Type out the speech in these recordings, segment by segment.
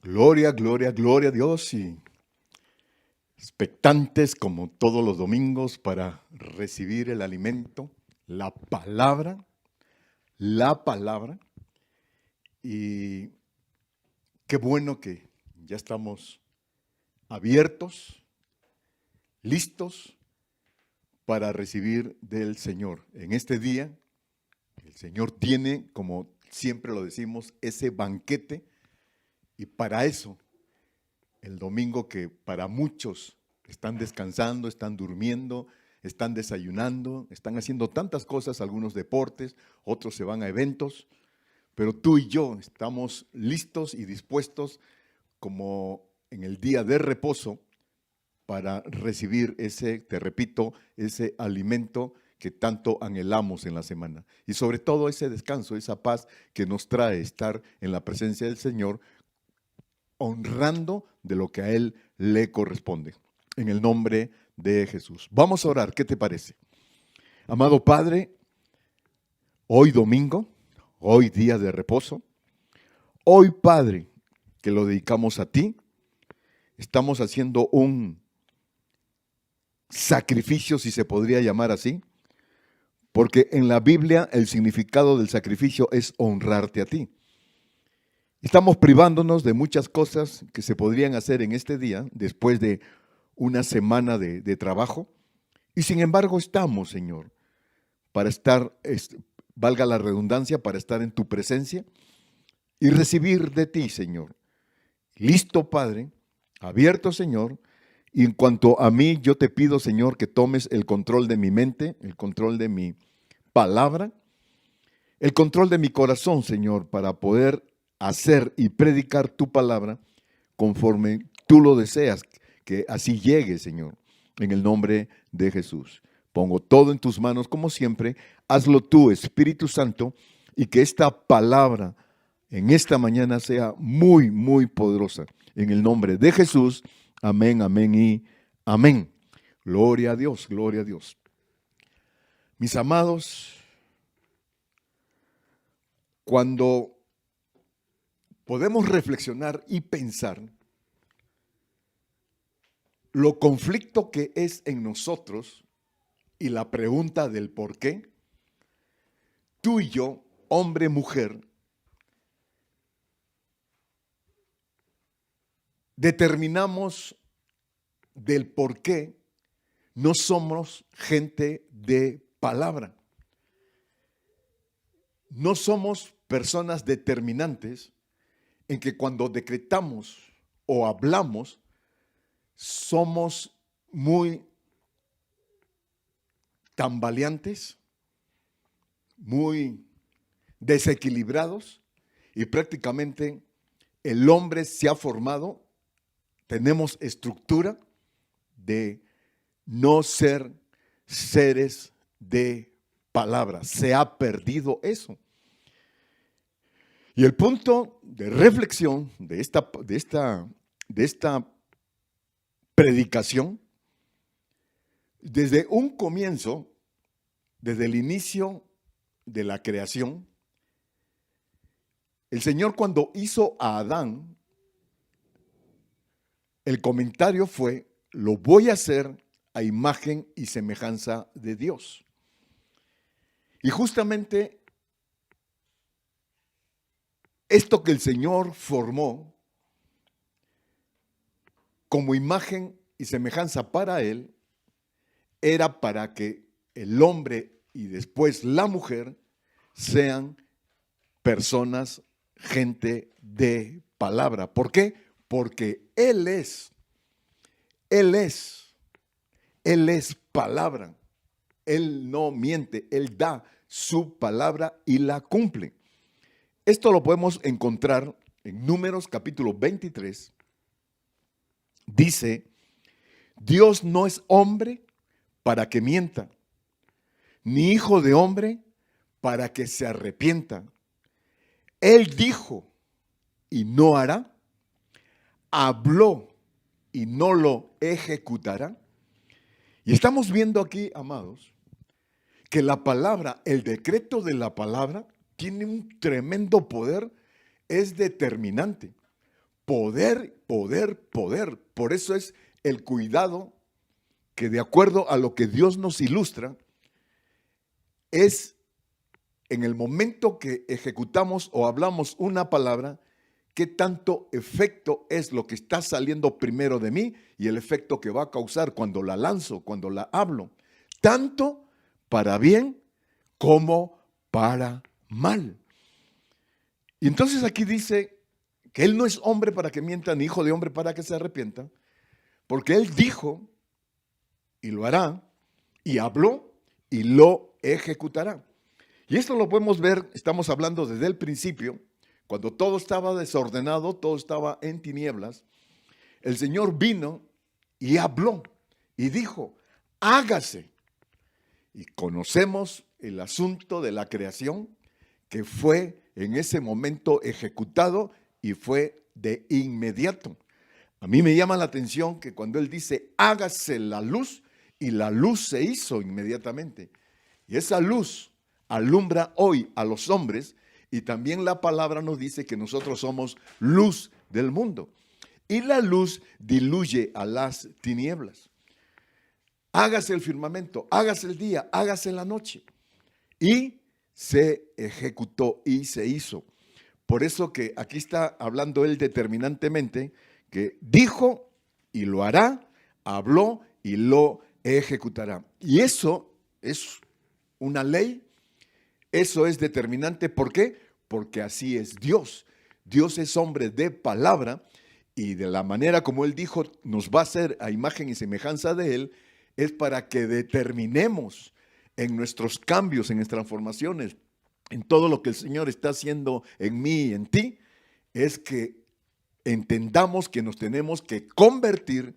Gloria, gloria, gloria a Dios y expectantes como todos los domingos para recibir el alimento, la palabra, la palabra. Y qué bueno que ya estamos abiertos, listos para recibir del Señor. En este día, el Señor tiene, como siempre lo decimos, ese banquete y para eso el domingo que para muchos están descansando, están durmiendo, están desayunando, están haciendo tantas cosas, algunos deportes, otros se van a eventos, pero tú y yo estamos listos y dispuestos como en el día de reposo para recibir ese, te repito, ese alimento que tanto anhelamos en la semana. Y sobre todo ese descanso, esa paz que nos trae estar en la presencia del Señor, honrando de lo que a Él le corresponde. En el nombre de Jesús. Vamos a orar, ¿qué te parece? Amado Padre, hoy domingo, hoy día de reposo, hoy Padre, que lo dedicamos a ti, estamos haciendo un sacrificio, si se podría llamar así, porque en la Biblia el significado del sacrificio es honrarte a ti. Estamos privándonos de muchas cosas que se podrían hacer en este día, después de una semana de trabajo, y sin embargo estamos, Señor, para estar, valga la redundancia, para estar en tu presencia y recibir de ti, Señor. Listo, Padre, abierto, Señor, y en cuanto a mí, yo te pido, Señor, que tomes el control de mi mente, el control de mi palabra, el control de mi corazón, Señor, para poder hacer y predicar tu palabra conforme tú lo deseas, que así llegue, Señor, en el nombre de Jesús. Pongo todo en tus manos, como siempre, hazlo tú, Espíritu Santo, y que esta palabra en esta mañana sea muy, muy poderosa. En el nombre de Jesús, amén, amén y amén. Gloria a Dios, gloria a Dios. Mis amados, cuando podemos reflexionar y pensar lo conflicto que es en nosotros y la pregunta del por qué, tú y yo, hombre, mujer, determinamos del por qué no somos gente de palabra. No somos personas determinantes en que cuando decretamos o hablamos, somos muy tambaleantes, muy desequilibrados y prácticamente el hombre se ha formado, tenemos estructura de no ser seres de palabra. Se ha perdido eso. Y el punto de reflexión de esta predicación, desde un comienzo, desde el inicio de la creación, el Señor cuando hizo a Adán, el comentario fue, lo voy a hacer a imagen y semejanza de Dios. Y justamente esto que el Señor formó como imagen y semejanza para Él, era para que el hombre y después la mujer sean personas, gente de palabra. ¿Por qué? Porque Él es palabra. Él no miente, Él da su palabra y la cumple. Esto lo podemos encontrar en Números capítulo 23. Dice, Dios no es hombre para que mienta, ni hijo de hombre para que se arrepienta. Él dijo y no hará, habló y no lo ejecutará. Y estamos viendo aquí, amados, que la palabra, el decreto de la palabra, tiene un tremendo poder, es determinante. poder, poder, poder. Por eso es el cuidado que, de acuerdo a lo que Dios nos ilustra, es en el momento que ejecutamos o hablamos una palabra, qué tanto efecto es lo que está saliendo primero de mí y el efecto que va a causar cuando la lanzo, cuando la hablo, tanto para bien como para mal. Y entonces aquí dice que Él no es hombre para que mienta, ni hijo de hombre para que se arrepienta, porque Él dijo y lo hará, y habló y lo ejecutará. Y esto lo podemos ver, estamos hablando desde el principio, cuando todo estaba desordenado, todo estaba en tinieblas, el Señor vino y habló y dijo, hágase. Y conocemos el asunto de la creación, que fue en ese momento ejecutado y fue de inmediato. A mí me llama la atención que cuando Él dice, hágase la luz, y la luz se hizo inmediatamente. Y esa luz alumbra hoy a los hombres, y también la palabra nos dice que nosotros somos luz del mundo. Y la luz diluye a las tinieblas. Hágase el firmamento, hágase el día, hágase la noche. Y se ejecutó y se hizo. Por eso que aquí está hablando Él determinantemente, que dijo y lo hará, habló y lo ejecutará. Y eso es una ley, eso es determinante. ¿Por qué? Porque así es Dios. Dios es hombre de palabra y de la manera como Él dijo, nos va a hacer a imagen y semejanza de Él, es para que determinemos en nuestros cambios, en nuestras transformaciones, en todo lo que el Señor está haciendo en mí y en ti, es que entendamos que nos tenemos que convertir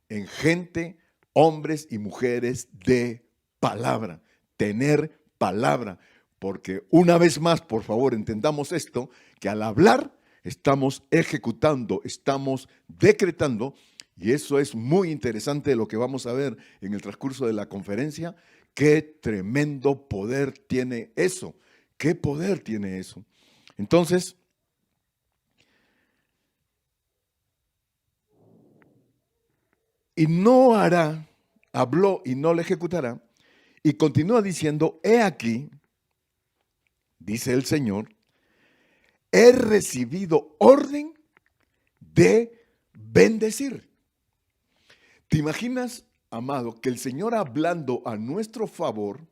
en gente, hombres y mujeres de palabra, tener palabra, porque una vez más, por favor, entendamos esto, que al hablar estamos ejecutando, estamos decretando, y eso es muy interesante lo que vamos a ver en el transcurso de la conferencia. Qué tremendo poder tiene eso, qué poder tiene eso. Entonces, y no hará, habló y no le ejecutará, y continúa diciendo, he aquí, dice el Señor, he recibido orden de bendecir. ¿Te imaginas, amado, que el Señor hablando a nuestro favor,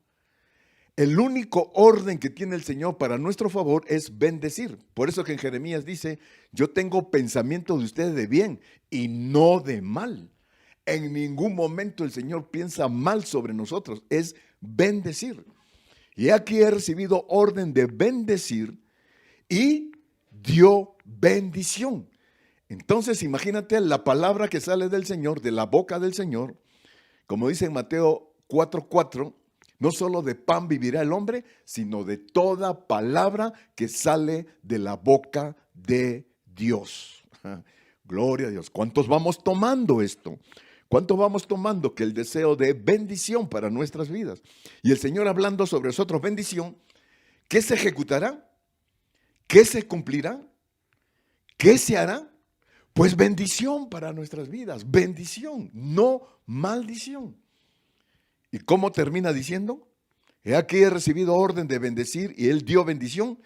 el único orden que tiene el Señor para nuestro favor es bendecir? Por eso que en Jeremías dice, yo tengo pensamientos de ustedes de bien y no de mal. En ningún momento el Señor piensa mal sobre nosotros, es bendecir. Y aquí he recibido orden de bendecir y dio bendición. Entonces imagínate la palabra que sale del Señor, de la boca del Señor, como dice en Mateo 4:4, no solo de pan vivirá el hombre, sino de toda palabra que sale de la boca de Dios. Gloria a Dios. ¿Cuántos vamos tomando esto? ¿Cuántos vamos tomando que el deseo de bendición para nuestras vidas? Y el Señor hablando sobre nosotros bendición, ¿qué se ejecutará? ¿Qué se cumplirá? ¿Qué se hará? Pues bendición para nuestras vidas, bendición, no maldición. ¿Y cómo termina diciendo? He aquí he recibido orden de bendecir y Él dio bendición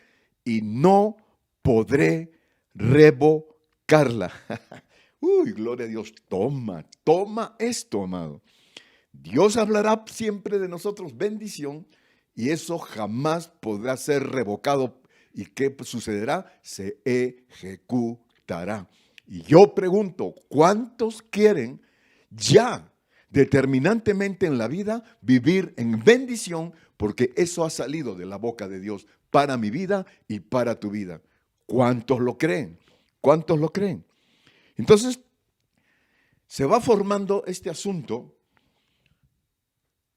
y no podré revocarla. Uy, gloria a Dios, toma esto, amado. Dios hablará siempre de nosotros bendición y eso jamás podrá ser revocado. ¿Y qué sucederá? Se ejecutará. Y yo pregunto, ¿cuántos quieren ya determinantemente en la vida vivir en bendición? Porque eso ha salido de la boca de Dios para mi vida y para tu vida. ¿Cuántos lo creen? ¿Cuántos lo creen? Entonces, se va formando este asunto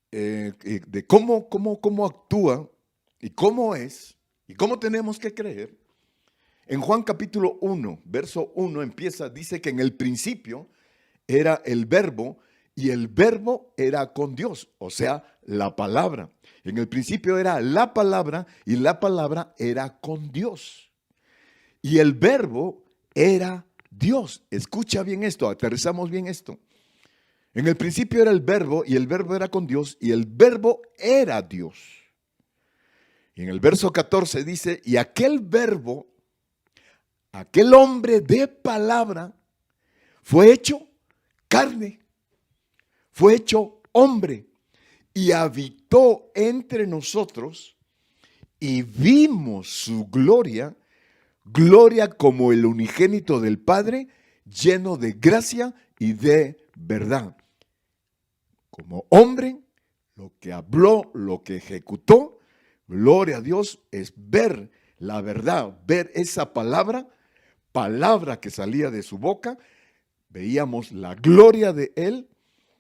de cómo actúa y cómo es y cómo tenemos que creer. En Juan capítulo 1, verso 1 dice que en el principio era el verbo y el verbo era con Dios, o sea, la palabra. En el principio era la palabra y la palabra era con Dios. Y el verbo era Dios. Escucha bien esto, aterrizamos bien esto. En el principio era el verbo y el verbo era con Dios y el verbo era Dios. Y en el verso 14 dice, y aquel verbo, aquel hombre de palabra, fue hecho carne, fue hecho hombre y habitó entre nosotros y vimos su gloria, gloria como el unigénito del Padre, lleno de gracia y de verdad. Como hombre, lo que habló, lo que ejecutó, gloria a Dios, es ver la verdad, ver esa palabra que salía de su boca. Veíamos la gloria de Él,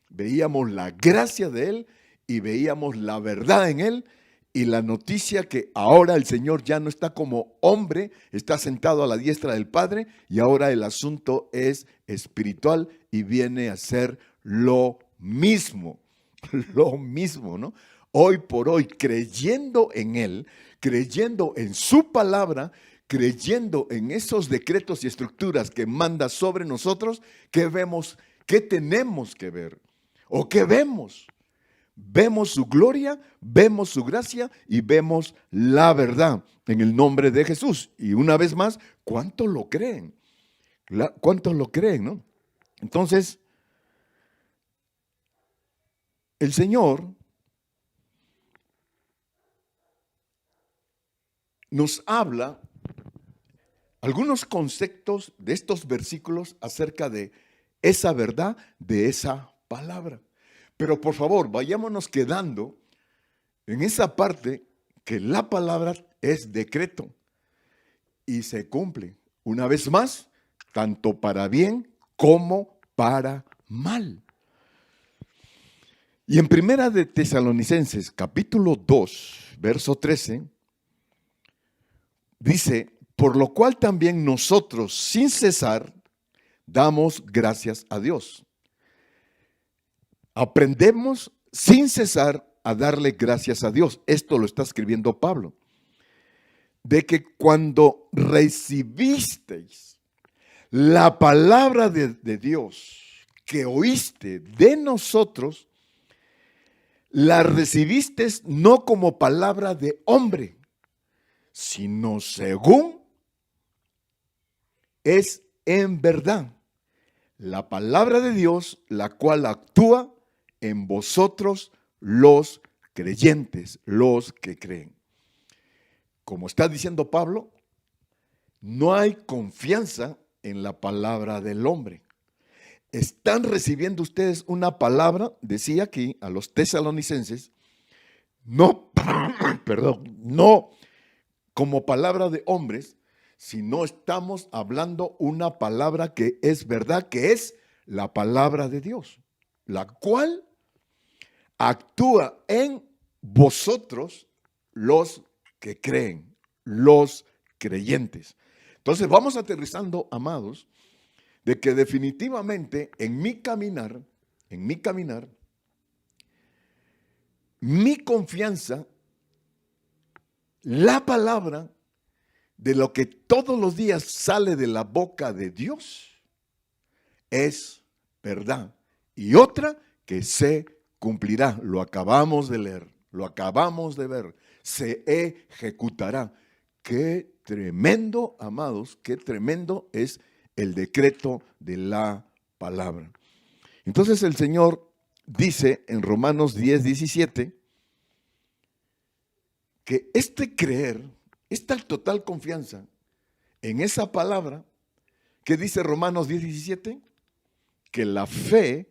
veíamos la gracia de Él y veíamos la verdad en Él. Y la noticia que ahora el Señor ya no está como hombre, está sentado a la diestra del Padre y ahora el asunto es espiritual y viene a ser lo mismo, ¿no? Hoy por hoy, creyendo en Él, creyendo en su palabra, creyendo en esos decretos y estructuras que manda sobre nosotros, ¿qué vemos? ¿Qué tenemos que ver? ¿O qué vemos? Vemos su gloria, vemos su gracia y vemos la verdad en el nombre de Jesús. Y una vez más, ¿cuántos lo creen? ¿Cuántos lo creen, no? Entonces, el Señor nos habla algunos conceptos de estos versículos acerca de esa verdad, de esa palabra. Pero por favor, vayámonos quedando en esa parte que la palabra es decreto y se cumple una vez más, tanto para bien como para mal. Y en Primera de Tesalonicenses, capítulo 2, verso 13, dice, por lo cual también nosotros sin cesar damos gracias a Dios. Aprendemos sin cesar a darle gracias a Dios. Esto lo está escribiendo Pablo. De que cuando recibisteis la palabra de Dios que oíste de nosotros, la recibiste no como palabra de hombre, sino según es en verdad la palabra de Dios, la cual actúa en vosotros los creyentes, los que creen. Como está diciendo Pablo, no hay confianza en la palabra del hombre. Están recibiendo ustedes una palabra, decía aquí a los tesalonicenses, no, no como palabra de hombres, sino estamos hablando una palabra que es verdad, que es la palabra de Dios, la cual actúa en vosotros los que creen, los creyentes. Entonces vamos aterrizando, amados, de que definitivamente en mi caminar, mi confianza, la palabra de lo que todos los días sale de la boca de Dios es verdad. Y otra que se cumplirá. Lo acabamos de leer, lo acabamos de ver. Se ejecutará. Qué tremendo, amados, qué tremendo es el decreto de la palabra. Entonces el Señor dice en Romanos 10:17 que este creer, esta total confianza en esa palabra, que dice Romanos 10:17, que la fe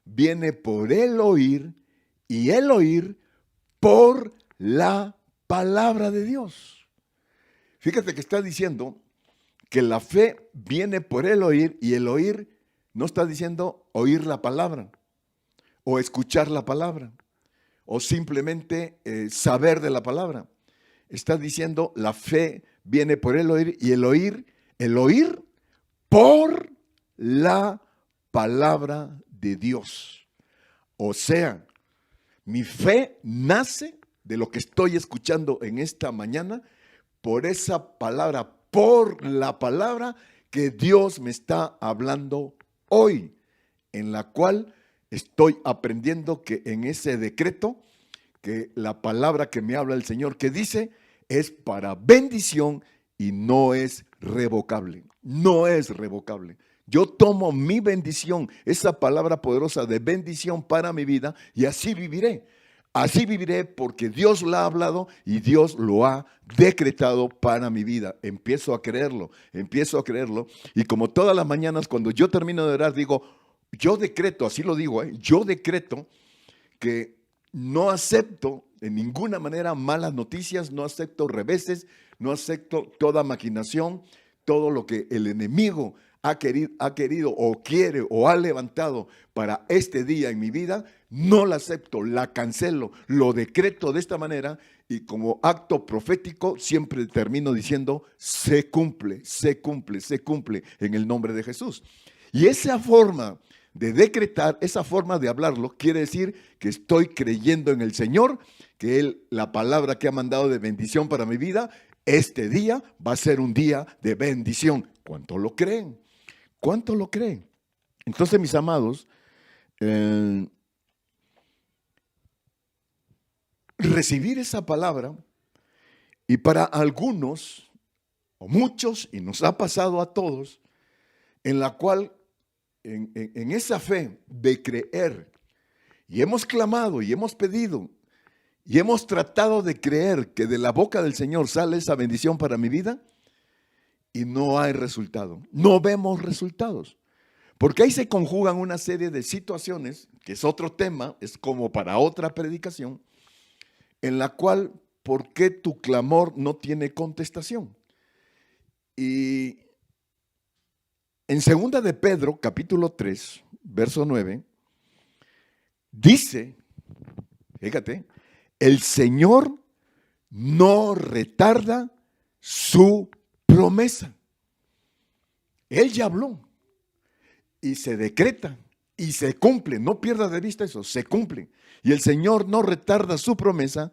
viene por el oír y el oír por la palabra de Dios. Fíjate que está diciendo que la fe viene por el oír y el oír no está diciendo oír la palabra o escuchar la palabra o simplemente saber de la palabra. Está diciendo la fe viene por el oír y el oír por la palabra de Dios. O sea, mi fe nace de lo que estoy escuchando en esta mañana por esa palabra, por la palabra que Dios me está hablando hoy, en la cual estoy aprendiendo que en ese decreto, que la palabra que me habla el Señor, que dice, es para bendición y no es revocable. No es revocable. Yo tomo mi bendición, esa palabra poderosa de bendición para mi vida, y así viviré. Así viviré porque Dios lo ha hablado y Dios lo ha decretado para mi vida. Empiezo a creerlo. Y como todas las mañanas cuando yo termino de orar, digo, yo decreto, así lo digo, yo decreto que no acepto de ninguna manera malas noticias, no acepto reveses, no acepto toda maquinación, todo lo que el enemigo ha querido o quiere o ha levantado para este día en mi vida, no la acepto, la cancelo, lo decreto de esta manera y como acto profético siempre termino diciendo, se cumple en el nombre de Jesús. Y esa forma de decretar, esa forma de hablarlo, quiere decir que estoy creyendo en el Señor, que Él, la palabra que ha mandado de bendición para mi vida, este día va a ser un día de bendición. ¿Cuánto lo creen? ¿Cuánto lo creen? Entonces, mis amados, recibir esa palabra, y para algunos, o muchos, y nos ha pasado a todos, en la cual, en esa fe de creer, y hemos clamado, y hemos pedido, y hemos tratado de creer que de la boca del Señor sale esa bendición para mi vida, y no hay resultado, no vemos resultados. Porque ahí se conjugan una serie de situaciones, que es otro tema, es como para otra predicación, en la cual, ¿por qué tu clamor no tiene contestación? Y en 2 de Pedro, capítulo 3, verso 9, dice, fíjate, el Señor no retarda su promesa. Él ya habló y se decreta y se cumple. No pierdas de vista eso, se cumple. Y el Señor no retarda su promesa,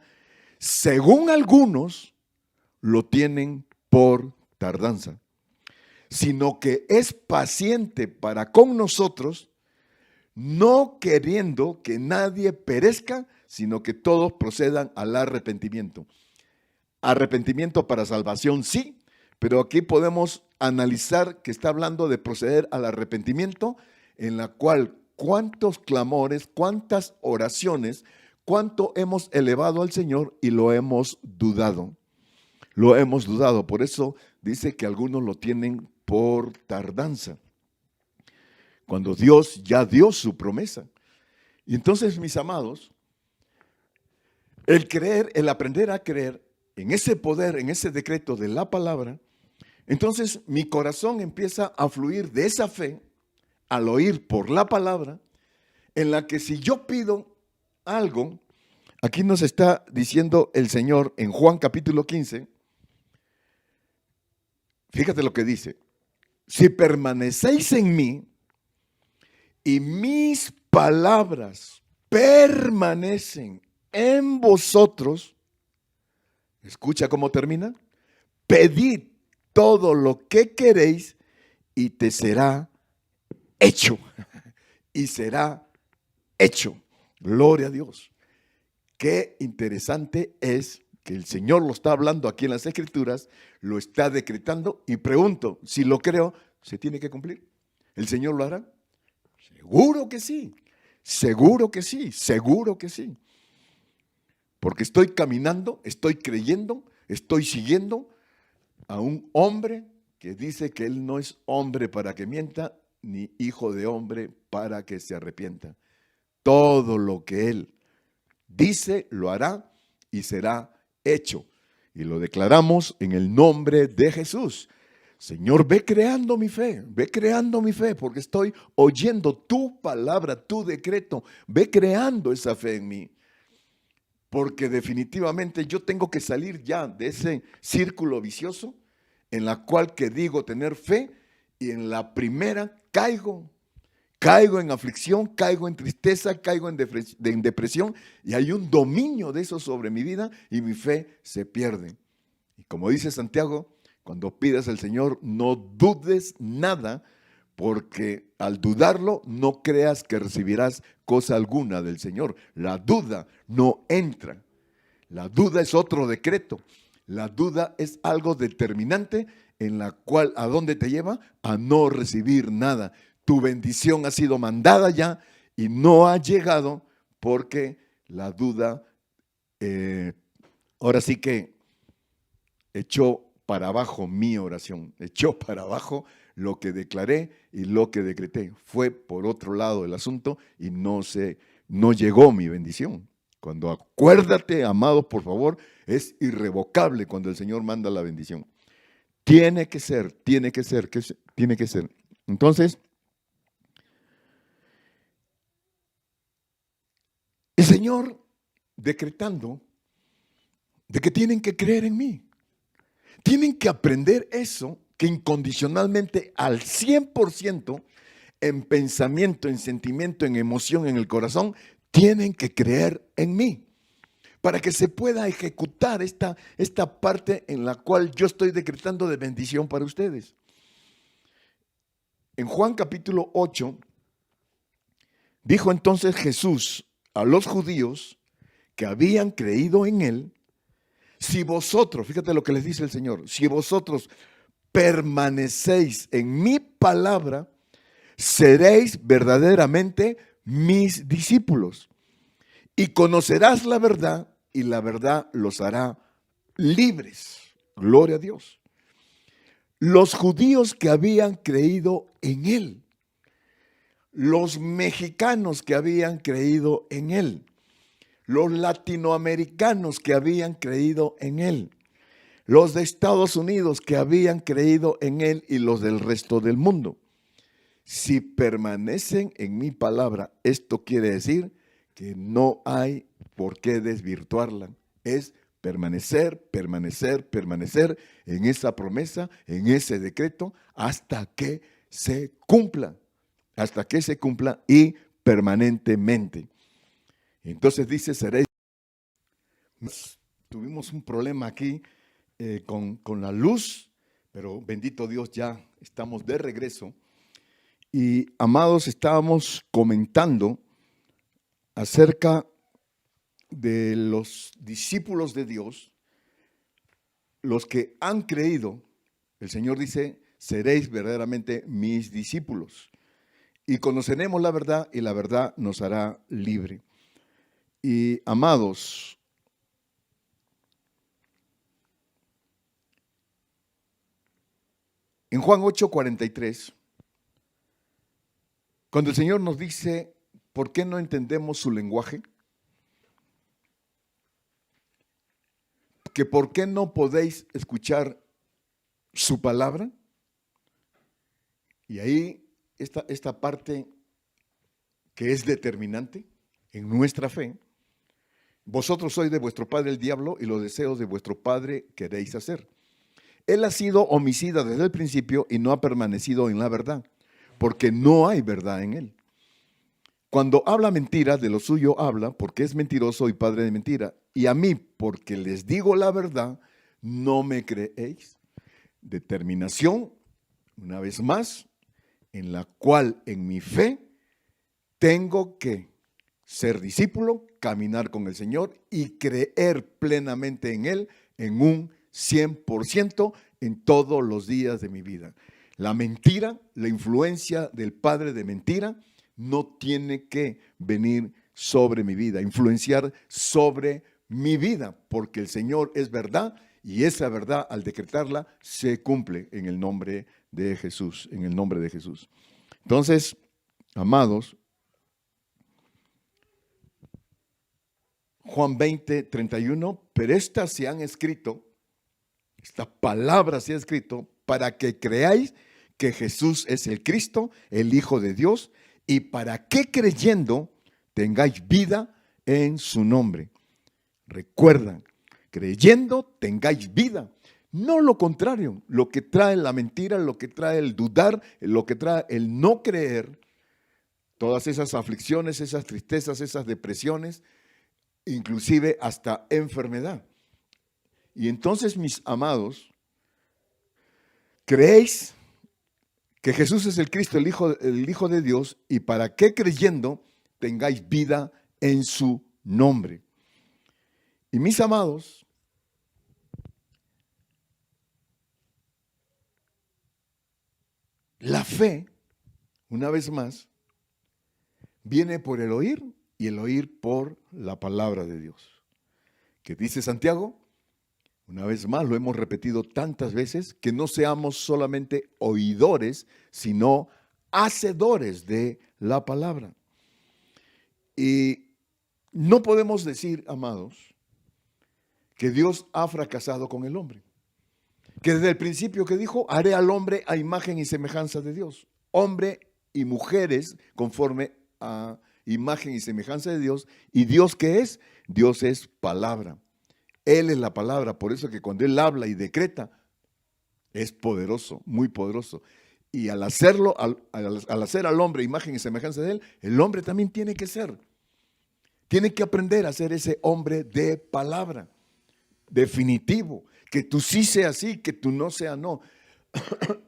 según algunos lo tienen por tardanza, sino que es paciente para con nosotros, no queriendo que nadie perezca, sino que todos procedan al arrepentimiento. Arrepentimiento para salvación, sí, pero aquí podemos analizar que está hablando de proceder al arrepentimiento, en la cual cuántos clamores, cuántas oraciones, cuánto hemos elevado al Señor y lo hemos dudado. Lo hemos dudado, por eso dice que algunos lo tienen por tardanza, cuando Dios ya dio su promesa. Y entonces, mis amados, el creer, el aprender a creer en ese poder, en ese decreto de la palabra, entonces mi corazón empieza a fluir de esa fe al oír por la palabra, en la que si yo pido algo, aquí nos está diciendo el Señor en Juan capítulo 15, fíjate lo que dice, si permanecéis en mí y mis palabras permanecen en vosotros, escucha cómo termina, pedid todo lo que queréis y te será hecho. Y será hecho. Gloria a Dios. Qué interesante es que el Señor lo está hablando aquí en las Escrituras, lo está decretando y pregunto, si lo creo, ¿se tiene que cumplir? ¿El Señor lo hará? Seguro que sí, seguro que sí, seguro que sí. Porque estoy caminando, estoy creyendo, estoy siguiendo a un hombre que dice que él no es hombre para que mienta, ni hijo de hombre para que se arrepienta. Todo lo que él dice, lo hará y será hecho. Y lo declaramos en el nombre de Jesús. Señor, ve creando mi fe, porque estoy oyendo tu palabra, tu decreto. Ve creando esa fe en mí. Porque definitivamente yo tengo que salir ya de ese círculo vicioso en la cual que digo tener fe y en la primera caigo en aflicción, caigo en tristeza, caigo en depresión y hay un dominio de eso sobre mi vida y mi fe se pierde. Y como dice Santiago, Cuando pidas al Señor, no dudes nada, porque al dudarlo, no creas que recibirás cosa alguna del Señor. La duda no entra. La duda es otro decreto. La duda es algo determinante en la cual, ¿a dónde te lleva? A no recibir nada. Tu bendición ha sido mandada ya y no ha llegado porque la duda, ahora sí que echó para abajo mi oración, echó para abajo lo que declaré y lo que decreté. Fue por otro lado el asunto y no llegó mi bendición. Cuando acuérdate, amados, por favor, es irrevocable cuando el Señor manda la bendición. Tiene que ser, tiene que ser, tiene que ser. Entonces, el Señor decretando de que tienen que creer en mí. Tienen que aprender eso, que incondicionalmente al 100% en pensamiento, en sentimiento, en emoción, en el corazón, tienen que creer en mí para que se pueda ejecutar esta parte en la cual yo estoy decretando de bendición para ustedes. En Juan capítulo 8, dijo entonces Jesús a los judíos que habían creído en él: si vosotros, fíjate lo que les dice el Señor, si vosotros permanecéis en mi palabra, seréis verdaderamente mis discípulos y conocerás la verdad y la verdad los hará libres. Gloria a Dios. Los judíos que habían creído en él, los mexicanos que habían creído en él, los latinoamericanos que habían creído en él, los de Estados Unidos que habían creído en él y los del resto del mundo. Si permanecen en mi palabra, esto quiere decir que no hay por qué desvirtuarla. Es permanecer, permanecer, permanecer en esa promesa, en ese decreto, hasta que se cumpla y permanentemente. Entonces dice, seréis. Tuvimos un problema aquí con la luz, pero bendito Dios, ya estamos de regreso. Y amados, estábamos comentando acerca de los discípulos de Dios, los que han creído. El Señor dice, seréis verdaderamente mis discípulos y conoceremos la verdad y la verdad nos hará libre. Y amados, en Juan 8:43, cuando el Señor nos dice, ¿por qué no entendemos su lenguaje? Que ¿por qué no podéis escuchar su palabra? Y ahí esta parte que es determinante en nuestra fe. Vosotros sois de vuestro padre el diablo y los deseos de vuestro padre queréis hacer. Él ha sido homicida desde el principio y no ha permanecido en la verdad, porque no hay verdad en él. Cuando habla mentira, de lo suyo habla, porque es mentiroso y padre de mentira. Y a mí, porque les digo la verdad, no me creéis. Determinación, una vez más, en la cual en mi fe tengo que ser discípulo, caminar con el Señor y creer plenamente en Él en un 100% en todos los días de mi vida. La mentira, la influencia del padre de mentira, no tiene que venir sobre mi vida, influenciar sobre mi vida, porque el Señor es verdad y esa verdad al decretarla se cumple en el nombre de Jesús, en el nombre de Jesús. Entonces, amados, Juan 20:31, pero estas se han escrito, esta palabra se ha escrito para que creáis que Jesús es el Cristo, el Hijo de Dios, y para que creyendo tengáis vida en su nombre. Recuerdan, creyendo tengáis vida, no lo contrario, lo que trae la mentira, lo que trae el dudar, lo que trae el no creer, todas esas aflicciones, esas tristezas, esas depresiones, inclusive hasta enfermedad. Y entonces, mis amados, ¿Creéis que Jesús es el Cristo, el Hijo de Dios? ¿Y para qué creyendo tengáis vida en su nombre? Y mis amados, la fe, una vez más, viene por el oír y el oír por la palabra de Dios. ¿Qué dice Santiago? Una vez más, lo hemos repetido tantas veces, que no seamos solamente oidores, sino hacedores de la palabra. Y no podemos decir, amados, que Dios ha fracasado con el hombre. Que desde el principio que dijo, haré al hombre a imagen y semejanza de Dios. Hombre y mujeres conforme a imagen y semejanza de Dios. ¿Y Dios qué es? Dios es palabra. Él es la palabra, por eso que cuando Él habla y decreta, es poderoso, muy poderoso. Y al hacerlo, al hacer al hombre imagen y semejanza de Él, el hombre también tiene que ser. Tiene que aprender a ser ese hombre de palabra, definitivo. Que tú sí seas sí, que tú no seas no.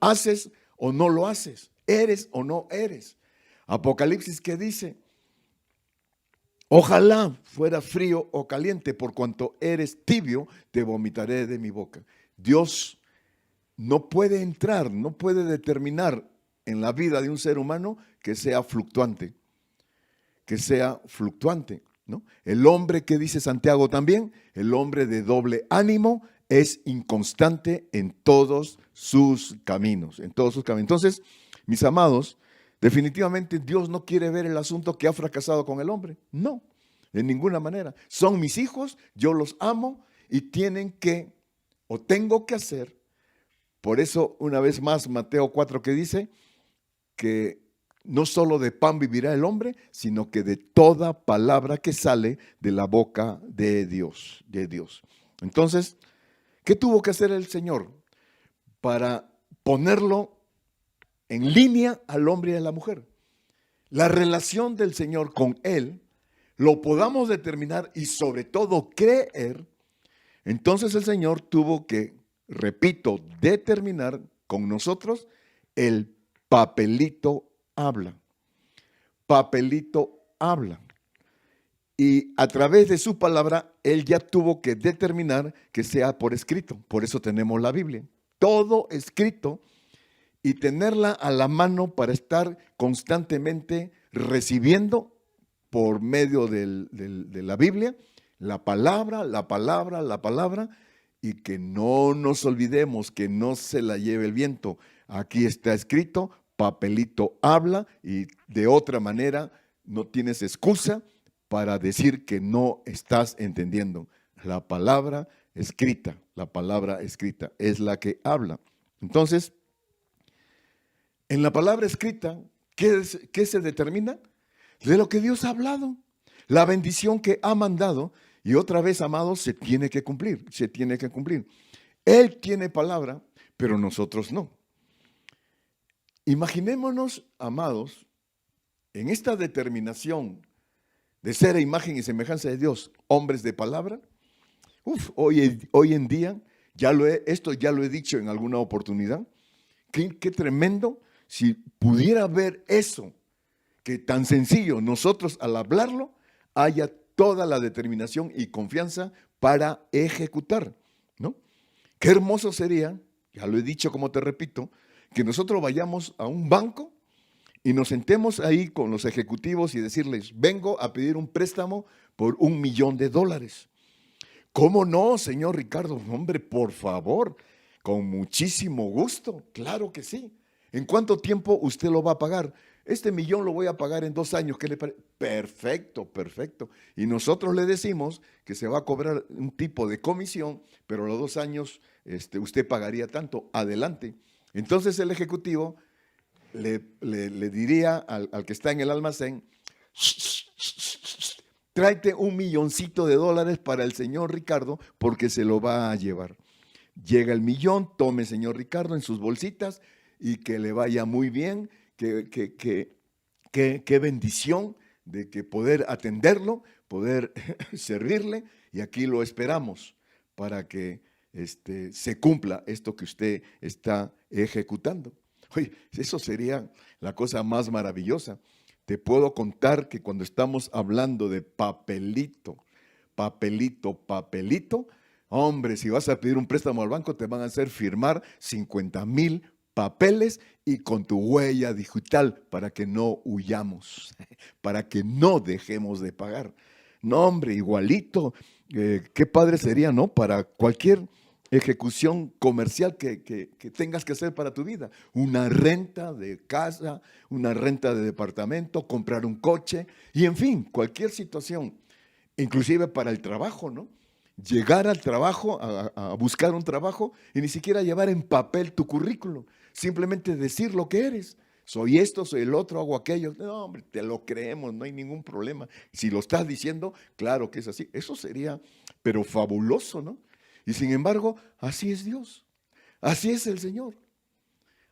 Haces o no lo haces, eres o no eres. Apocalipsis, ¿qué dice? Ojalá fuera frío o caliente, por cuanto eres tibio, te vomitaré de mi boca. Dios no puede entrar, no puede determinar en la vida de un ser humano que sea fluctuante, ¿no? El hombre, que dice Santiago también, el hombre de doble ánimo es inconstante en todos sus caminos, Entonces, mis amados, definitivamente Dios no quiere ver el asunto que ha fracasado con el hombre. No, de ninguna manera. Son mis hijos, yo los amo y tienen que, o tengo que hacer. Por eso, una vez más, Mateo 4, que dice que no solo de pan vivirá el hombre, sino que de toda palabra que sale de la boca de Dios. Entonces, ¿qué tuvo que hacer el Señor para ponerlo en línea al hombre y a la mujer? La relación del Señor con Él, lo podamos determinar y sobre todo creer. Entonces el Señor tuvo que, repito, determinar con nosotros el papelito habla. Papelito habla. Y a través de su palabra, Él ya tuvo que determinar que sea por escrito. Por eso tenemos la Biblia. Todo escrito, y tenerla a la mano para estar constantemente recibiendo por medio de la Biblia, la palabra, y que no nos olvidemos, que no se la lleve el viento. Aquí está escrito, papelito habla, y de otra manera no tienes excusa para decir que no estás entendiendo. La palabra escrita es la que habla. Entonces, en la palabra escrita, ¿qué se determina? De lo que Dios ha hablado, la bendición que ha mandado, y otra vez, amados, se tiene que cumplir. Él tiene palabra, pero nosotros no. Imaginémonos, amados, en esta determinación de ser a imagen y semejanza de Dios, hombres de palabra. Hoy en día, esto ya lo he dicho en alguna oportunidad, qué tremendo si pudiera ver eso, que tan sencillo, nosotros al hablarlo, haya toda la determinación y confianza para ejecutar, ¿no? Qué hermoso sería, ya lo he dicho como te repito, que nosotros vayamos a un banco y nos sentemos ahí con los ejecutivos y decirles, vengo a pedir un préstamo por $1,000,000. ¿Cómo no, señor Ricardo? Hombre, por favor, con muchísimo gusto, claro que sí. ¿En cuánto tiempo usted lo va a pagar? Este $1,000,000 lo voy a pagar en 2 años. ¿Qué le parece? Perfecto. Y nosotros le decimos que se va a cobrar un tipo de comisión, pero a los 2 años usted pagaría tanto. Adelante. Entonces el ejecutivo le diría al que está en el almacén, tráete $1,000,000 para el señor Ricardo porque se lo va a llevar. Llega el 1,000,000, tome señor Ricardo en sus bolsitas y que le vaya muy bien, qué bendición de que poder atenderlo, poder servirle, y aquí lo esperamos para que se cumpla esto que usted está ejecutando. Oye, eso sería la cosa más maravillosa. Te puedo contar que cuando estamos hablando de papelito, hombre, si vas a pedir un préstamo al banco, te van a hacer firmar 50,000 papeles y con tu huella digital para que no huyamos, para que no dejemos de pagar. No, hombre, igualito, qué padre sería, ¿no? Para cualquier ejecución comercial que tengas que hacer para tu vida. Una renta de casa, una renta de departamento, comprar un coche y en fin, cualquier situación, inclusive para el trabajo, ¿no? Llegar al trabajo, a buscar un trabajo y ni siquiera llevar en papel tu currículum, simplemente decir lo que eres. Soy esto, soy el otro, hago aquello. No, hombre, te lo creemos, no hay ningún problema. Si lo estás diciendo, claro que es así. Eso sería, pero fabuloso, ¿no? Y sin embargo, así es Dios. Así es el Señor.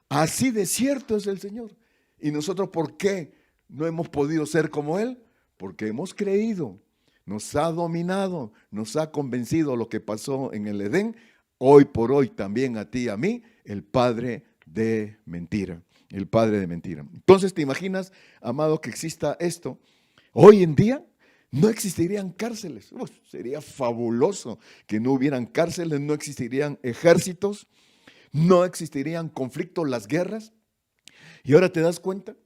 Así de cierto es el Señor. ¿Y nosotros por qué no hemos podido ser como Él? Porque hemos creído. Nos ha dominado, nos ha convencido lo que pasó en el Edén. Hoy por hoy también a ti y a mí, el padre de mentira. El padre de mentira. Entonces, ¿te imaginas, amado, que exista esto? Hoy en día no existirían cárceles. Sería fabuloso que no hubieran cárceles, no existirían ejércitos, no existirían conflictos, las guerras. Y ahora te das cuenta,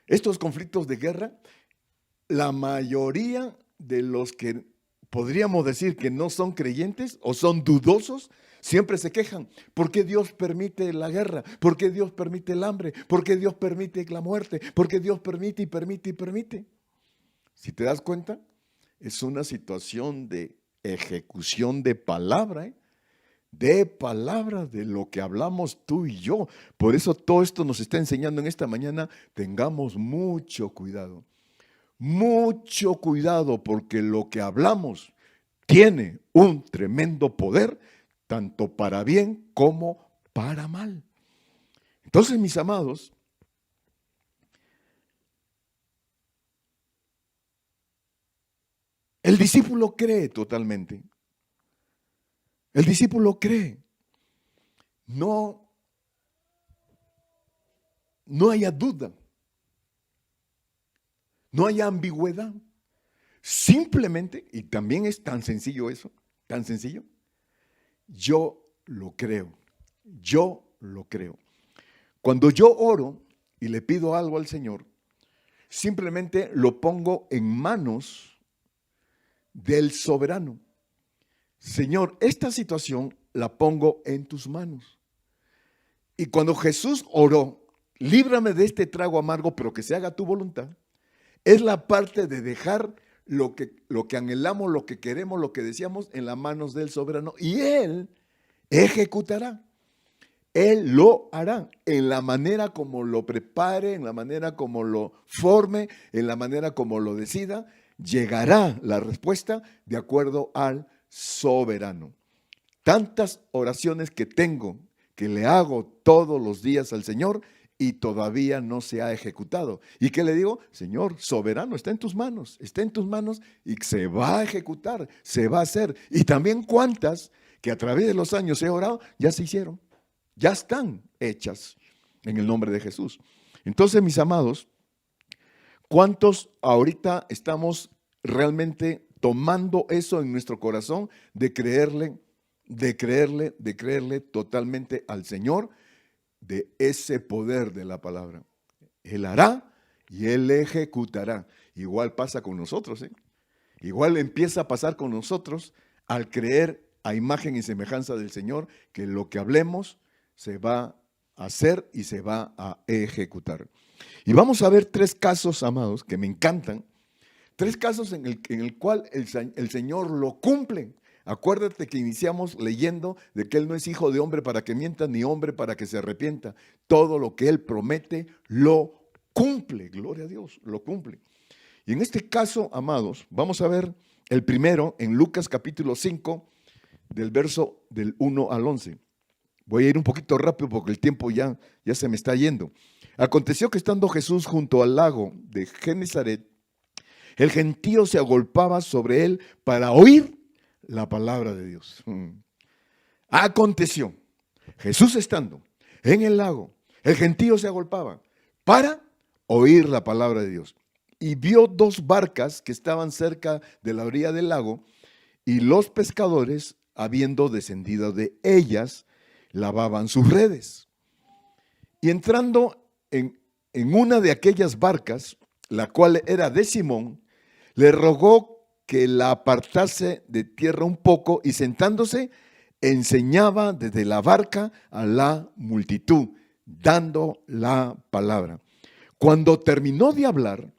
estos conflictos de guerra, la mayoría de los que podríamos decir que no son creyentes o son dudosos, siempre se quejan. ¿Por qué Dios permite la guerra? ¿Por qué Dios permite el hambre? ¿Por qué Dios permite la muerte? ¿Por qué Dios permite y permite y permite? Si te das cuenta, es una situación de ejecución de palabra, de lo que hablamos tú y yo. Por eso todo esto nos está enseñando en esta mañana, tengamos mucho cuidado. Mucho cuidado, porque lo que hablamos tiene un tremendo poder, tanto para bien como para mal. Entonces, mis amados, el discípulo cree totalmente. El discípulo cree. No haya duda. No haya ambigüedad. Simplemente, y también es tan sencillo eso, tan sencillo, yo lo creo. Yo lo creo. Cuando yo oro y le pido algo al Señor, simplemente lo pongo en manos del soberano. Señor, esta situación la pongo en tus manos. Y cuando Jesús oró, líbrame de este trago amargo, pero que se haga tu voluntad, es la parte de dejar lo que anhelamos, lo que queremos, lo que deseamos en las manos del soberano. Y Él ejecutará. Él lo hará en la manera como lo prepare, en la manera como lo forme, en la manera como lo decida. Llegará la respuesta de acuerdo al soberano. Tantas oraciones que tengo, que le hago todos los días al Señor y todavía no se ha ejecutado. ¿Y qué le digo? Señor, soberano, está en tus manos y se va a ejecutar, se va a hacer. Y también cuántas que a través de los años he orado, ya se hicieron, ya están hechas en el nombre de Jesús. Entonces, mis amados, ¿cuántos ahorita estamos realmente tomando eso en nuestro corazón de creerle totalmente al Señor, de ese poder de la palabra? Él hará y Él ejecutará. Igual pasa con nosotros, Igual empieza a pasar con nosotros al creer a imagen y semejanza del Señor, que lo que hablemos se va a hacer y se va a ejecutar. Y vamos a ver 3 casos, amados, que me encantan. 3 casos en el cual el Señor lo cumple. Acuérdate que iniciamos leyendo de que Él no es hijo de hombre para que mienta, ni hombre para que se arrepienta. Todo lo que Él promete lo cumple. Gloria a Dios, lo cumple. Y en este caso, amados, vamos a ver el primero en Lucas capítulo 5, del verso del 1 al 11. Voy a ir un poquito rápido porque el tiempo ya se me está yendo. Aconteció que estando Jesús junto al lago de Genesaret, el gentío se agolpaba sobre él para oír la palabra de Dios. Aconteció, Jesús estando en el lago, el gentío se agolpaba para oír la palabra de Dios. Y vio dos barcas que estaban cerca de la orilla del lago, y los pescadores, habiendo descendido de ellas, lavaban sus redes. Y entrando en una de aquellas barcas, la cual era de Simón, le rogó que la apartase de tierra un poco, y sentándose, enseñaba desde la barca a la multitud, dando la palabra. Cuando terminó de hablar,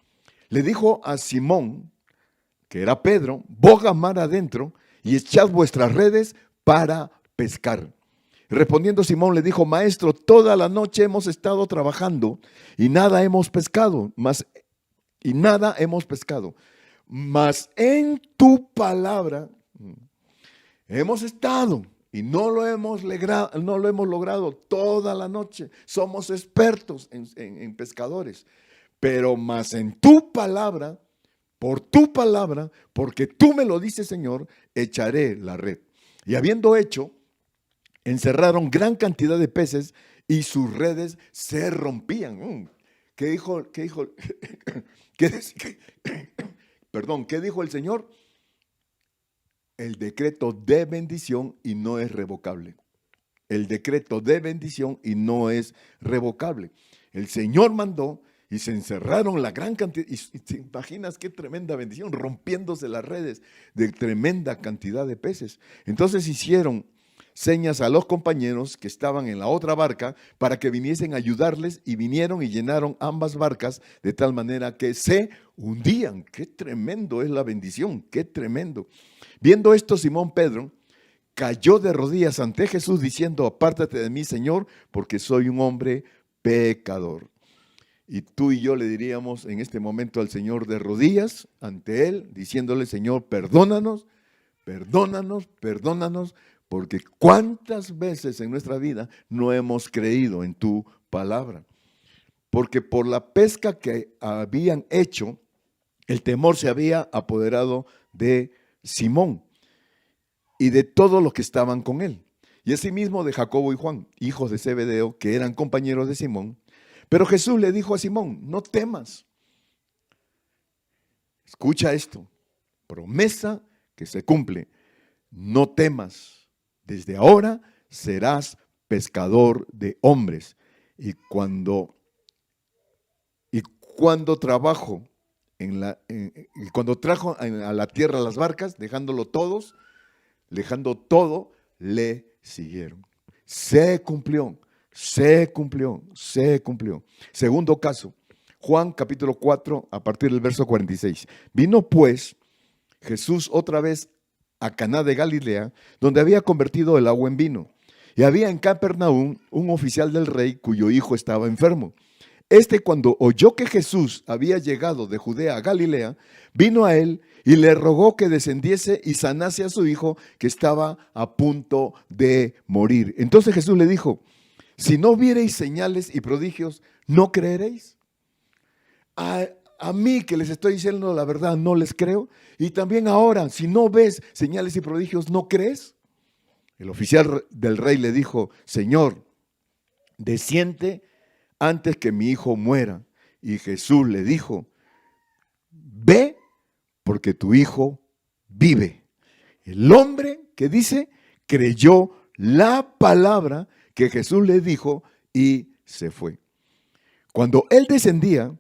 le dijo a Simón, que era Pedro: boga mar adentro y echad vuestras redes para pescar. Respondiendo Simón le dijo: Maestro, toda la noche hemos estado trabajando y nada hemos pescado, mas en tu palabra hemos estado y no lo hemos logrado toda la noche. Somos expertos en pescadores, pero más en tu palabra, por tu palabra, porque tú me lo dices, Señor, echaré la red. Y habiendo hecho, encerraron gran cantidad de peces y sus redes se rompían. ¿Qué dijo el Señor? El decreto de bendición y no es revocable. El decreto de bendición y no es revocable. El Señor mandó y se encerraron la gran cantidad. Y te imaginas qué tremenda bendición, rompiéndose las redes de tremenda cantidad de peces. Entonces hicieron señas a los compañeros que estaban en la otra barca para que viniesen a ayudarles, y vinieron y llenaron ambas barcas de tal manera que se hundían. Qué tremendo es la bendición, qué tremendo. Viendo esto, Simón Pedro cayó de rodillas ante Jesús diciendo: apártate de mí, Señor, porque soy un hombre pecador. Y tú y yo le diríamos en este momento al Señor de rodillas ante Él, diciéndole: Señor, perdónanos, perdónanos, perdónanos, porque cuántas veces en nuestra vida no hemos creído en tu palabra. Porque por la pesca que habían hecho, el temor se había apoderado de Simón y de todos los que estaban con él. Y asimismo de Jacobo y Juan, hijos de Zebedeo, que eran compañeros de Simón. Pero Jesús le dijo a Simón: no temas. Escucha esto, promesa que se cumple. No temas. Desde ahora serás pescador de hombres. Y cuando trajo a la tierra las barcas, dejando todo, le siguieron. Se cumplió. Segundo caso, Juan capítulo 4, a partir del verso 46. Vino pues Jesús otra vez a Caná de Galilea, donde había convertido el agua en vino. Y había en Capernaum un oficial del rey cuyo hijo estaba enfermo. Cuando oyó que Jesús había llegado de Judea a Galilea, vino a él y le rogó que descendiese y sanase a su hijo, que estaba a punto de morir. Entonces Jesús le dijo: si no viereis señales y prodigios, ¿no creeréis? A mí que les estoy diciendo la verdad, no les creo. Y también ahora, si no ves señales y prodigios, ¿no crees? El oficial del rey le dijo: Señor, desciende antes que mi hijo muera. Y Jesús le dijo: ve, porque tu hijo vive. El hombre, que dice, creyó la palabra que Jesús le dijo y se fue. Cuando él descendía,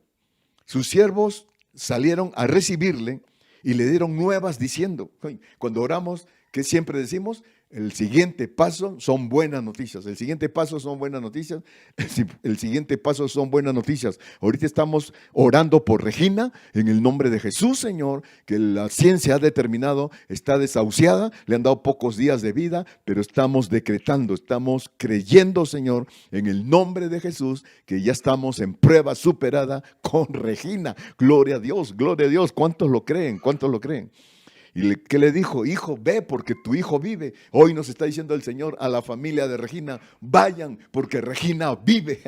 sus siervos salieron a recibirle y le dieron nuevas diciendo: cuando oramos, ¿qué siempre decimos? El siguiente paso son buenas noticias. El siguiente paso son buenas noticias. El siguiente paso son buenas noticias. Ahorita estamos orando por Regina en el nombre de Jesús, Señor, que la ciencia ha determinado está desahuciada, le han dado pocos días de vida, pero estamos decretando, estamos creyendo, Señor, en el nombre de Jesús, que ya estamos en prueba superada con Regina. Gloria a Dios, gloria a Dios. ¿Cuántos lo creen? ¿Cuántos lo creen? ¿Y qué le dijo? Hijo, ve porque tu hijo vive. Hoy nos está diciendo el Señor a la familia de Regina: vayan porque Regina vive.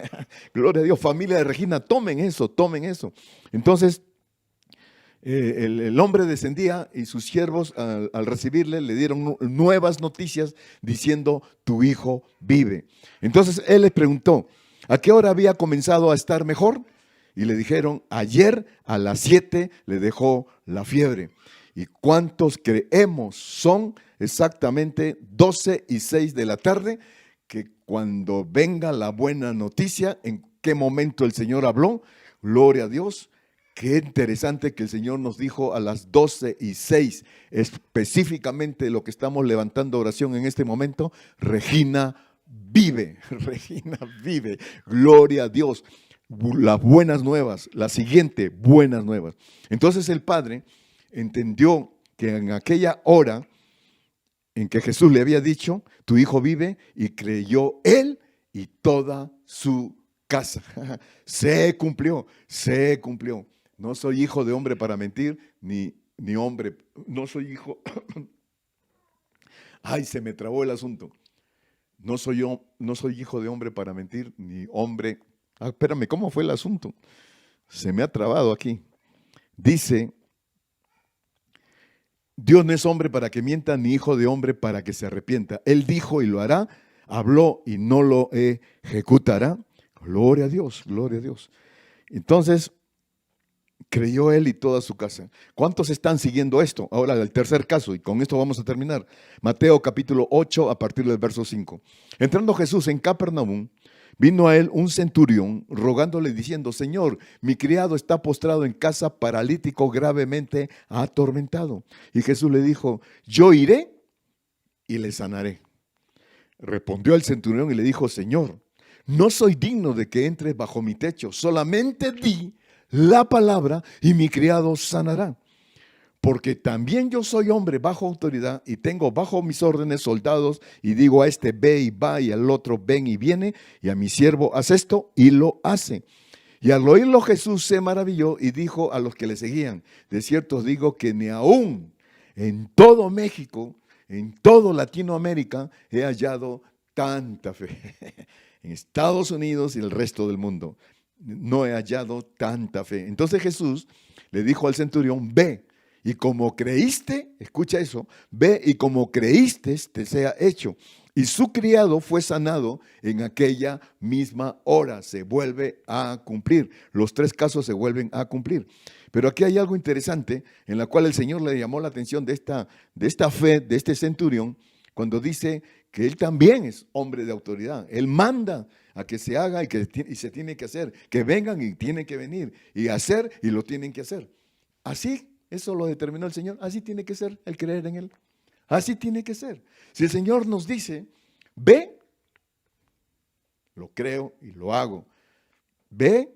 Gloria a Dios, familia de Regina, tomen eso. Entonces, el hombre descendía y sus siervos al recibirle le dieron nuevas noticias diciendo: tu hijo vive. Entonces él les preguntó: ¿a qué hora había comenzado a estar mejor? Y le dijeron: ayer a las 7 le dejó la fiebre. ¿Y cuántos creemos? Son exactamente 12:06 de la tarde, que cuando venga la buena noticia, ¿en qué momento el Señor habló? Gloria a Dios. Qué interesante que el Señor nos dijo a las 12:06, específicamente lo que estamos levantando oración en este momento: Regina vive, Regina vive, gloria a Dios. Las buenas nuevas, la siguiente, buenas nuevas. Entonces el Padre entendió que en aquella hora en que Jesús le había dicho: tu hijo vive, y creyó él y toda su casa. Se cumplió, se cumplió. No soy hijo de hombre para mentir, ni hombre, no soy hijo. Ay, se me trabó el asunto. No soy hijo de hombre para mentir, ni hombre. Espérame, ¿cómo fue el asunto? Se me ha trabado aquí. Dice: Dios no es hombre para que mienta, ni hijo de hombre para que se arrepienta. Él dijo y lo hará, habló y no lo ejecutará. Gloria a Dios, gloria a Dios. Entonces, creyó él y toda su casa. ¿Cuántos están siguiendo esto? Ahora, el tercer caso, y con esto vamos a terminar. Mateo capítulo 8, a partir del verso 5. Entrando Jesús en Capernaum, vino a él un centurión rogándole diciendo: Señor, mi criado está postrado en casa, paralítico, gravemente atormentado. Y Jesús le dijo: yo iré y le sanaré. Respondió el centurión y le dijo: Señor, no soy digno de que entres bajo mi techo, solamente di la palabra y mi criado sanará. Porque también yo soy hombre bajo autoridad y tengo bajo mis órdenes soldados, y digo a este: ve y va, y al otro: ven y viene, y a mi siervo: haz esto, y lo hace. Y al oírlo Jesús se maravilló y dijo a los que le seguían: de cierto os digo que ni aún en todo México, en todo Latinoamérica, he hallado tanta fe. En Estados Unidos y el resto del mundo no he hallado tanta fe. Entonces Jesús le dijo al centurión: ve, y como creíste, escucha eso, ve y como creíste te sea hecho. Y su criado fue sanado en aquella misma hora. Se vuelve a cumplir. Los tres casos se vuelven a cumplir. Pero aquí hay algo interesante en la cual el Señor le llamó la atención de esta fe, de este centurión, cuando dice que él también es hombre de autoridad. Él manda a que se haga y se tiene que hacer, que vengan y tienen que venir, y hacer y lo tienen que hacer. Así, eso lo determinó el Señor. Así tiene que ser el creer en Él. Así tiene que ser. Si el Señor nos dice: ve, lo creo y lo hago. Ve,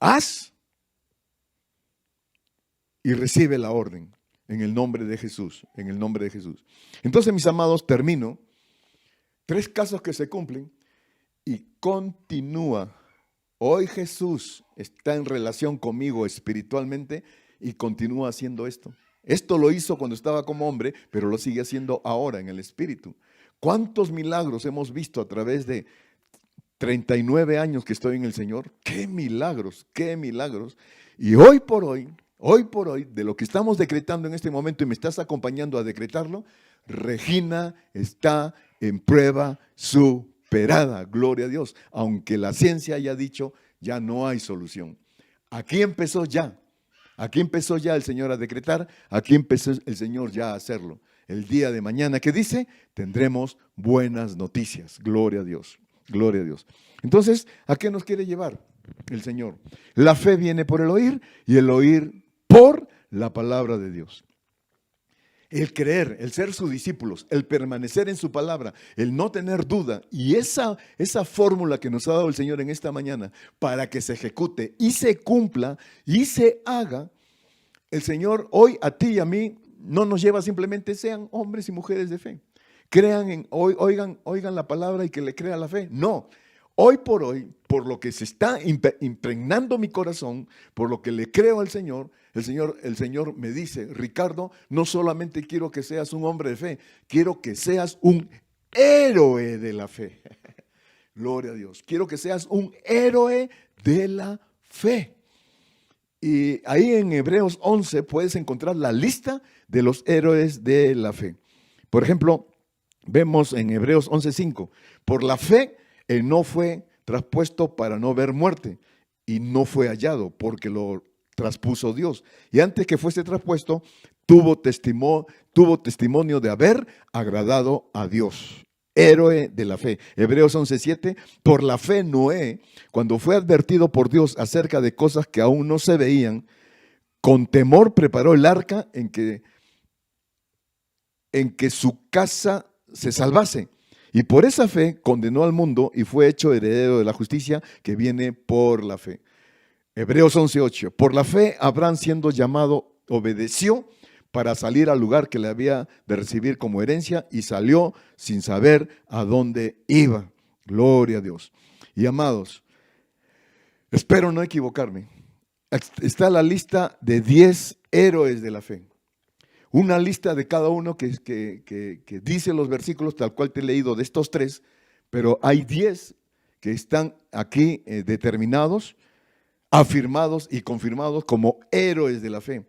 haz y recibe la orden en el nombre de Jesús, en el nombre de Jesús. Entonces, mis amados, termino. Tres casos que se cumplen y continúa. Hoy Jesús está en relación conmigo espiritualmente y continúa haciendo esto. Esto lo hizo cuando estaba como hombre, pero lo sigue haciendo ahora en el espíritu. ¿Cuántos milagros hemos visto a través de 39 años que estoy en el Señor? ¡Qué milagros, qué milagros! Y hoy por hoy, de lo que estamos decretando en este momento, y me estás acompañando a decretarlo, Regina está en prueba superada, gloria a Dios. Aunque la ciencia haya dicho: ya no hay solución. Aquí empezó ya el Señor a decretar, aquí empezó el Señor ya a hacerlo. El día de mañana, ¿qué dice? Tendremos buenas noticias, gloria a Dios, gloria a Dios. Entonces, ¿a qué nos quiere llevar el Señor? La fe viene por el oír, y el oír por la palabra de Dios. El creer, el ser sus discípulos, el permanecer en su palabra, el no tener duda, y esa fórmula que nos ha dado el Señor en esta mañana para que se ejecute y se cumpla y se haga, el Señor hoy a ti y a mí no nos lleva simplemente: sean hombres y mujeres de fe. Oigan la palabra y que le crea la fe. No. Hoy, por lo que se está impregnando mi corazón, por lo que le creo al Señor, el Señor me dice: Ricardo, no solamente quiero que seas un hombre de fe, quiero que seas un héroe de la fe. Gloria a Dios. Quiero que seas un héroe de la fe. Y ahí en Hebreos 11 puedes encontrar la lista de los héroes de la fe. Por ejemplo, vemos en Hebreos 11:5, por la fe no fue traspuesto para no ver muerte y no fue hallado porque lo traspuso Dios. Y antes que fuese traspuesto, tuvo testimonio de haber agradado a Dios. Héroe de la fe. Hebreos 11:7, por la fe Noé, cuando fue advertido por Dios acerca de cosas que aún no se veían, con temor preparó el arca en que su casa se salvase. Y por esa fe condenó al mundo y fue hecho heredero de la justicia que viene por la fe. Hebreos 11:8, por la fe Abraham, siendo llamado, obedeció para salir al lugar que le había de recibir como herencia y salió sin saber a dónde iba. Gloria a Dios. Y amados, espero no equivocarme. Está la lista de 10 héroes de la fe. Una lista de cada uno que dice los versículos tal cual te he leído de estos 3, pero hay 10 que están aquí determinados, afirmados y confirmados como héroes de la fe.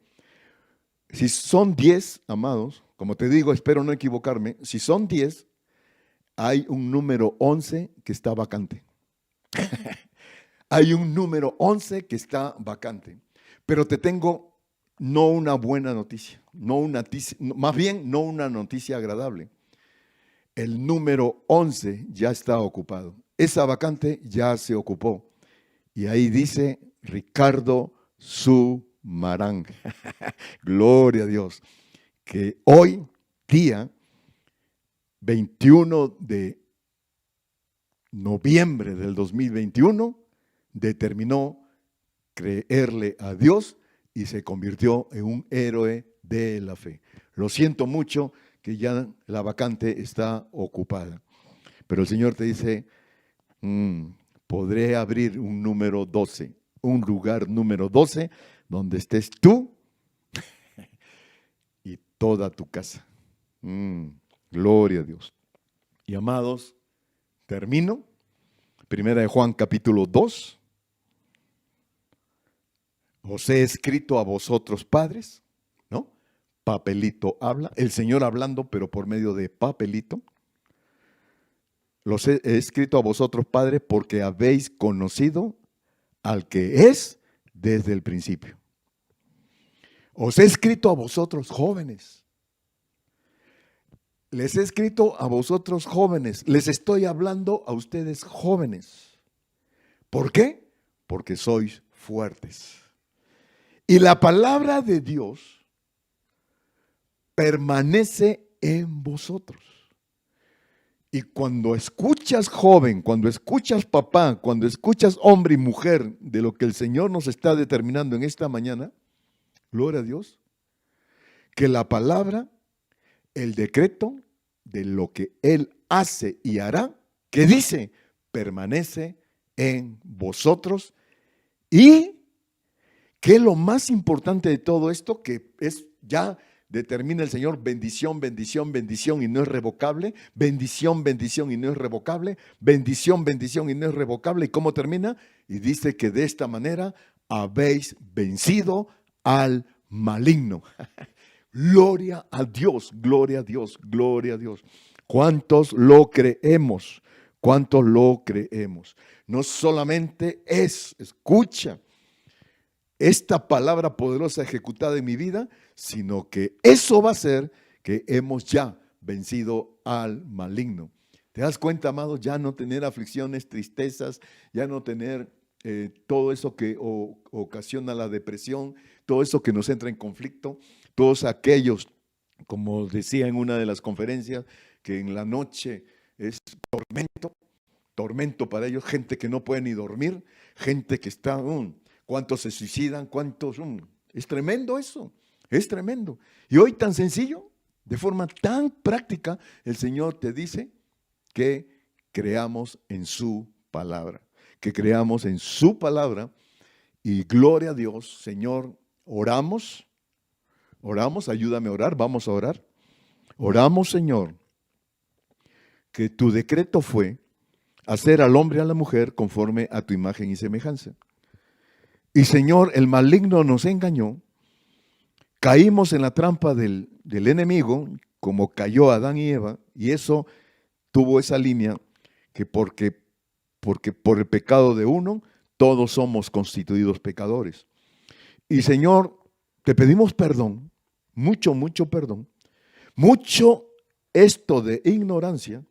Si son 10, amados, como te digo, espero no equivocarme, si son 10, hay un número 11 que está vacante. Hay un número 11 que está vacante. Pero te tengo no una buena noticia, más bien no una noticia agradable. El número 11 ya está ocupado. Esa vacante ya se ocupó. Y ahí dice Ricardo Sumarán. Gloria a Dios. Que hoy, día 21 de noviembre del 2021, determinó creerle a Dios y se convirtió en un héroe de la fe. Lo siento mucho que ya la vacante está ocupada. Pero el Señor te dice, podré abrir un número 12, un lugar número 12, donde estés tú y toda tu casa. Gloria a Dios. Y amados, termino. Primera de Juan capítulo 2. Os he escrito a vosotros padres, ¿no? Papelito habla, el Señor hablando, pero por medio de papelito. Los he escrito a vosotros padres porque habéis conocido al que es desde el principio. Os he escrito a vosotros jóvenes. Les he escrito a vosotros jóvenes. Les estoy hablando a ustedes jóvenes. ¿Por qué? Porque sois fuertes. Y la palabra de Dios permanece en vosotros. Y cuando escuchas joven, cuando escuchas papá, cuando escuchas hombre y mujer de lo que el Señor nos está determinando en esta mañana, gloria a Dios, que la palabra, el decreto de lo que Él hace y hará, que dice, permanece en vosotros. Y que lo más importante de todo esto, que es ya determina el Señor, bendición, bendición, bendición y no es revocable, bendición, bendición y no es revocable, bendición, bendición y no es revocable. ¿Y cómo termina? Y dice que de esta manera habéis vencido al maligno. Gloria a Dios, gloria a Dios, gloria a Dios. ¿Cuántos lo creemos? ¿Cuántos lo creemos? No solamente escucha esta palabra poderosa ejecutada en mi vida, sino que eso va a ser que hemos ya vencido al maligno. ¿Te das cuenta, amado? Ya no tener aflicciones, tristezas, ya no tener todo eso que ocasiona la depresión, todo eso que nos entra en conflicto, todos aquellos, como decía en una de las conferencias, que en la noche es tormento para ellos, gente que no puede ni dormir, gente que está... ¿Cuántos se suicidan? ¿Cuántos? Es tremendo eso, es tremendo. Y hoy tan sencillo, de forma tan práctica, el Señor te dice que creamos en su palabra, que creamos en su palabra. Y gloria a Dios, Señor, oramos, ayúdame a orar, vamos a orar. Oramos, Señor, que tu decreto fue hacer al hombre y a la mujer conforme a tu imagen y semejanza. Y Señor, el maligno nos engañó, caímos en la trampa del enemigo, como cayó Adán y Eva, y eso tuvo esa línea que porque por el pecado de uno, todos somos constituidos pecadores. Y Señor, te pedimos perdón, mucho, mucho perdón, mucho esto de ignorancia,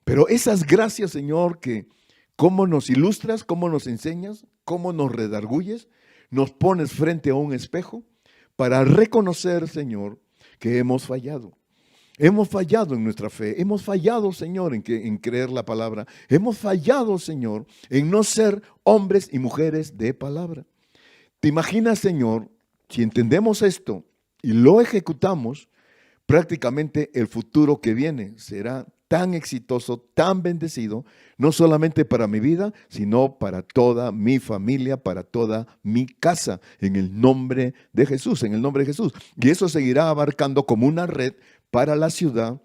pero esas gracias, Señor, que cómo nos ilustras, cómo nos enseñas, cómo nos redarguyes, nos pones frente a un espejo para reconocer, Señor, que hemos fallado. Hemos fallado en nuestra fe, hemos fallado, Señor, en creer la palabra. Hemos fallado, Señor, en no ser hombres y mujeres de palabra. ¿Te imaginas, Señor, si entendemos esto y lo ejecutamos, prácticamente el futuro que viene será tan exitoso, tan bendecido, no solamente para mi vida, sino para toda mi familia, para toda mi casa, en el nombre de Jesús, en el nombre de Jesús. Y eso seguirá abarcando como una red para la ciudad,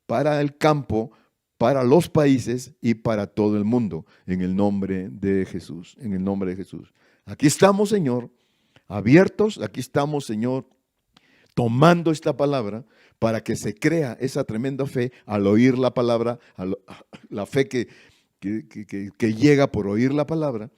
para el campo, para los países y para todo el mundo, en el nombre de Jesús, en el nombre de Jesús. Aquí estamos, Señor, abiertos, aquí estamos, Señor, tomando esta palabra para que se crea esa tremenda fe al oír la palabra, la fe que llega por oír la palabra.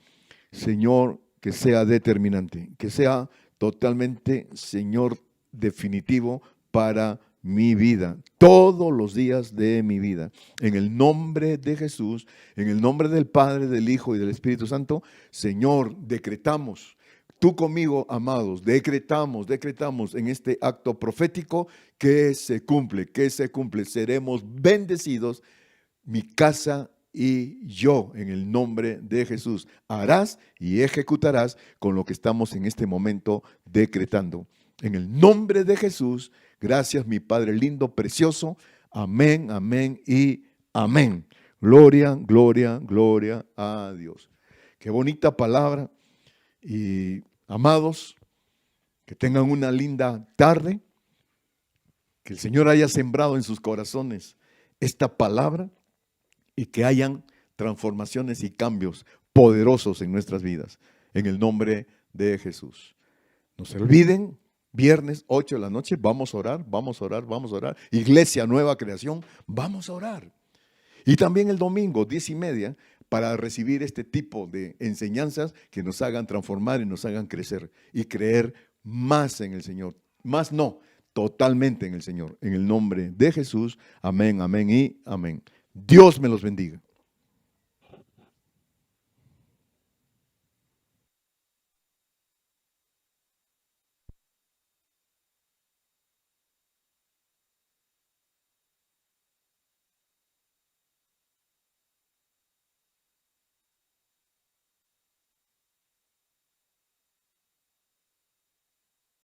Señor, que sea determinante, que sea totalmente, Señor, definitivo para mi vida, todos los días de mi vida. En el nombre de Jesús, en el nombre del Padre, del Hijo y del Espíritu Santo, Señor, decretamos. Tú conmigo, amados, decretamos en este acto profético que se cumple, seremos bendecidos, mi casa y yo, en el nombre de Jesús. Harás y ejecutarás con lo que estamos en este momento decretando. En el nombre de Jesús, gracias, mi Padre lindo, precioso. Amén, amén y amén. Gloria, gloria, gloria a Dios. Qué bonita palabra. Y amados, que tengan una linda tarde, que el Señor haya sembrado en sus corazones esta palabra y que hayan transformaciones y cambios poderosos en nuestras vidas, en el nombre de Jesús. No se olviden, viernes 8 de la noche, vamos a orar, vamos a orar, vamos a orar. Iglesia Nueva Creación, vamos a orar. Y también el domingo, 10:30, para recibir este tipo de enseñanzas que nos hagan transformar y nos hagan crecer y creer más en el Señor. Más no, totalmente en el Señor. En el nombre de Jesús, amén, amén y amén. Dios me los bendiga.